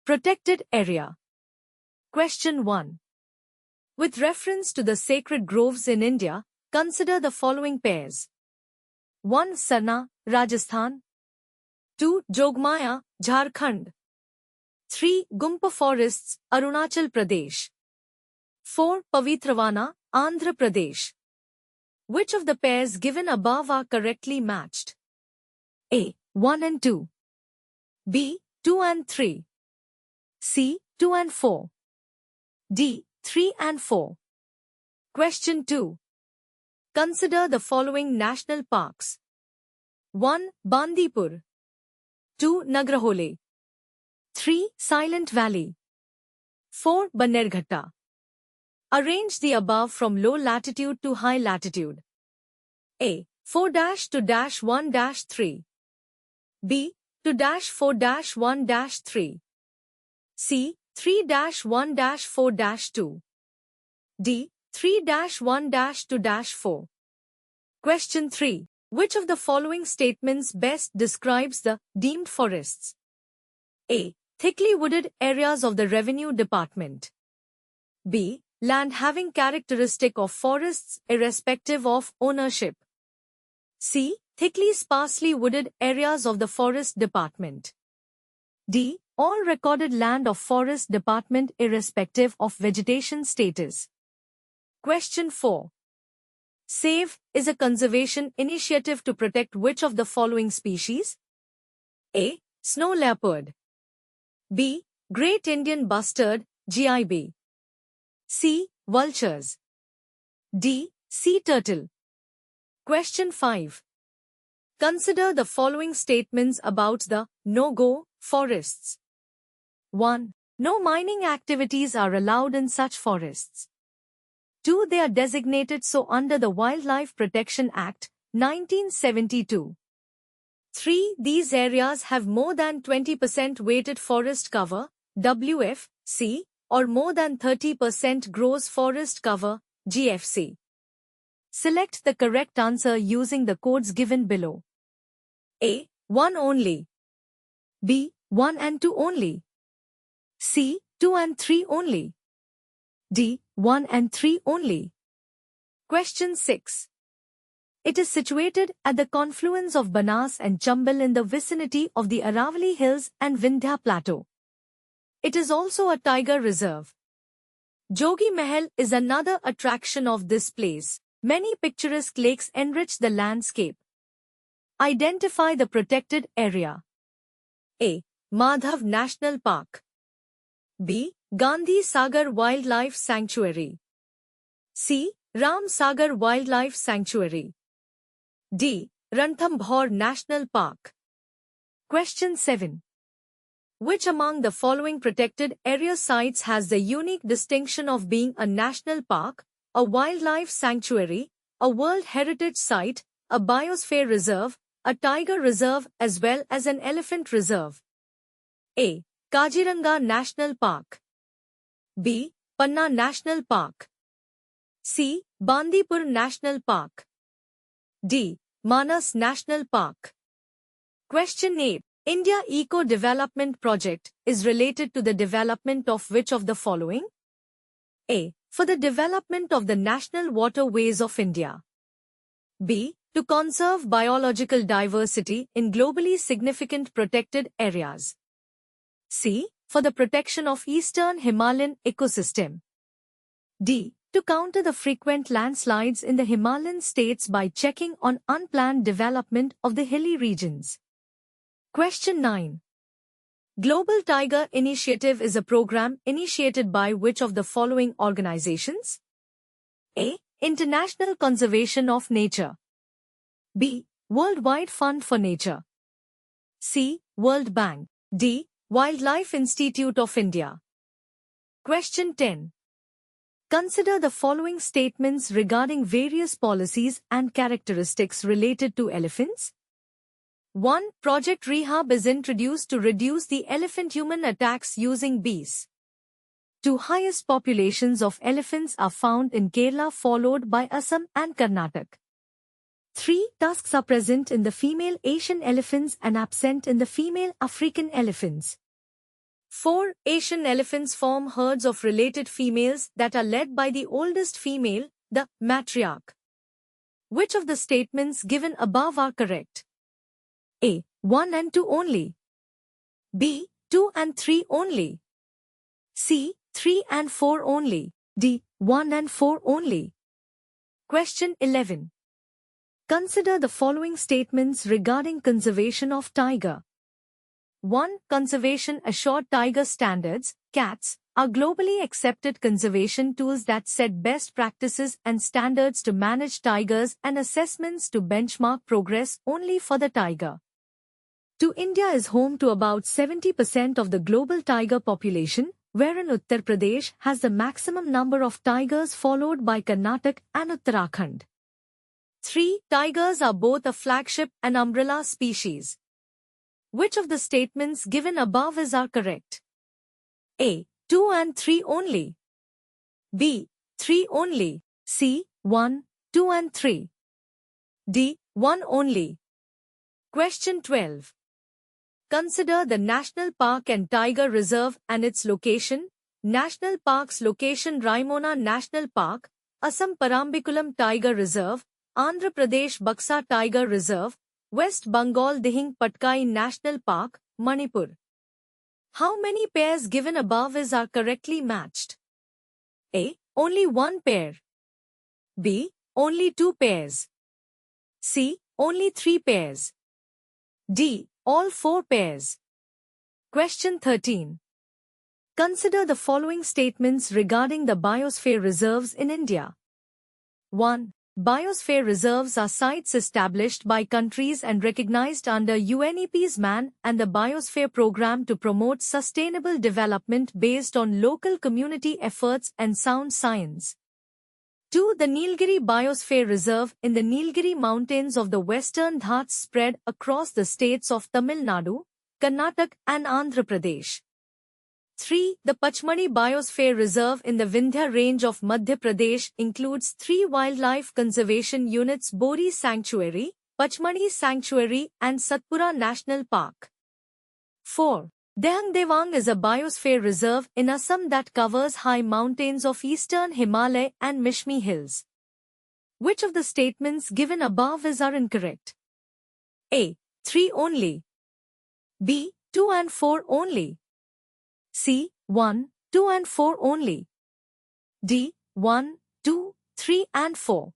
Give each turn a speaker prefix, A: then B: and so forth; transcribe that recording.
A: Protected area. Question 1. With reference to the sacred groves in India, consider the following pairs. 1. Sarna, Rajasthan. 2. Jogmaya, Jharkhand. 3. Gumpa forests, Arunachal Pradesh. 4. Pavitravana, Andhra Pradesh. Which of the pairs given above are correctly matched? A. 1 and 2. B. 2 and 3. C. 2 and 4. D. 3 and 4. Question 2. Consider the following national parks. 1. Bandipur. 2. Nagrahole. 3. Silent Valley. 4. Banerghatta. Arrange the above from low latitude to high latitude. A. 4-2-1-3. B. 2-4-1-3. C. 3-1-4-2. D. 3-1-2-4. Question 3. Which of the following statements best describes the deemed forests? A. Thickly wooded areas of the Revenue Department. B. Land having characteristic of forests irrespective of ownership. C. Thickly sparsely wooded areas of the Forest Department. D. All recorded land of Forest Department irrespective of vegetation status. Question 4. SAVE is a conservation initiative to protect which of the following species? A. Snow leopard. B. Great Indian bustard, GIB. C. Vultures. D. Sea turtle. Question 5. Consider the following statements about the no-go forests. 1. No mining activities are allowed in such forests. 2. They are designated so under the Wildlife Protection Act, 1972. 3. These areas have more than 20% weighted forest cover, WFC, or more than 30% gross forest cover, GFC. Select the correct answer using the codes given below. A. 1 only. B. 1 and 2 only. C. 2 and 3 only. D. 1 and 3 only. Question 6. It is situated at the confluence of Banas and Chambal in the vicinity of the Aravalli Hills and Vindhya Plateau. It is also a tiger reserve. Jogi Mahal is another attraction of this place. Many picturesque lakes enrich the landscape. Identify the protected area. A. Madhav National Park. B. Gandhi Sagar Wildlife Sanctuary. C. Ram Sagar Wildlife Sanctuary. D. Ranthambore National Park. Question 7. Which among the following protected area sites has the unique distinction of being a national park, a wildlife sanctuary, a World Heritage Site, a biosphere reserve, a tiger reserve as well as an elephant reserve? A. Kaziranga National Park. B. Panna National Park. C. Bandipur National Park. D. Manas National Park. Question 8. India Eco-Development Project is related to the development of which of the following? A. For the development of the national waterways of India. B. To conserve biological diversity in globally significant protected areas. C. For the protection of eastern Himalayan ecosystem. D. To counter the frequent landslides in the Himalayan states by checking on unplanned development of the hilly regions. Question 9. Global Tiger Initiative is a program initiated by which of the following organizations? A. International Conservation of Nature. B. Worldwide Fund for Nature. C. World Bank. D. Wildlife Institute of India. Question 10. Consider the following statements regarding various policies and characteristics related to elephants. 1. Project Rehab is introduced to reduce the elephant-human attacks using bees. 2. Highest populations of elephants are found in Kerala followed by Assam and Karnataka. 3. Tusks are present in the female Asian elephants and absent in the female African elephants. 4. Asian elephants form herds of related females that are led by the oldest female, the matriarch. Which of the statements given above are correct? A. 1 and 2 only. B. 2 and 3 only. C. 3 and 4 only. D. 1 and 4 only. Question 11. Consider the following statements regarding conservation of tiger. 1. Conservation Assured Tiger Standards, CATS, are globally accepted conservation tools that set best practices and standards to manage tigers and assessments to benchmark progress only for the tiger. 2. India is home to about 70% of the global tiger population, wherein Uttar Pradesh has the maximum number of tigers followed by Karnataka and Uttarakhand. 3. Tigers are both a flagship and umbrella species. Which of the statements given above are correct? A. 2 and 3 only. B. 3 only. C. 1, 2 and 3. D. 1 only. Question 12. Consider the National Park and Tiger Reserve and its location. National Parks location: Raimona National Park, Assam Parambiculam Tiger Reserve, Andhra Pradesh Buxa Tiger Reserve, West Bengal Dihing Patkai National Park, Manipur. How many pairs given above are correctly matched? A. Only 1 pair. B. Only 2 pairs. C. Only 3 pairs. D. All 4 pairs. Question 13. Consider the following statements regarding the biosphere reserves in India. 1. Biosphere reserves are sites established by countries and recognized under UNEP's Man and the Biosphere Program to promote sustainable development based on local community efforts and sound science. 2. The Nilgiri Biosphere Reserve in the Nilgiri Mountains of the Western Ghats spread across the states of Tamil Nadu, Karnataka and Andhra Pradesh. 3. The Pachmadi Biosphere Reserve in the Vindhya range of Madhya Pradesh includes 3 wildlife conservation units: Bori Sanctuary, Pachmadi Sanctuary and Satpura National Park. 4. Dehang Devang is a biosphere reserve in Assam that covers high mountains of eastern Himalaya and Mishmi Hills. Which of the statements given above are incorrect? A. 3 only. B. 2 and 4 only. C. 1, 2 and 4 only. D. 1, 2, 3 and 4.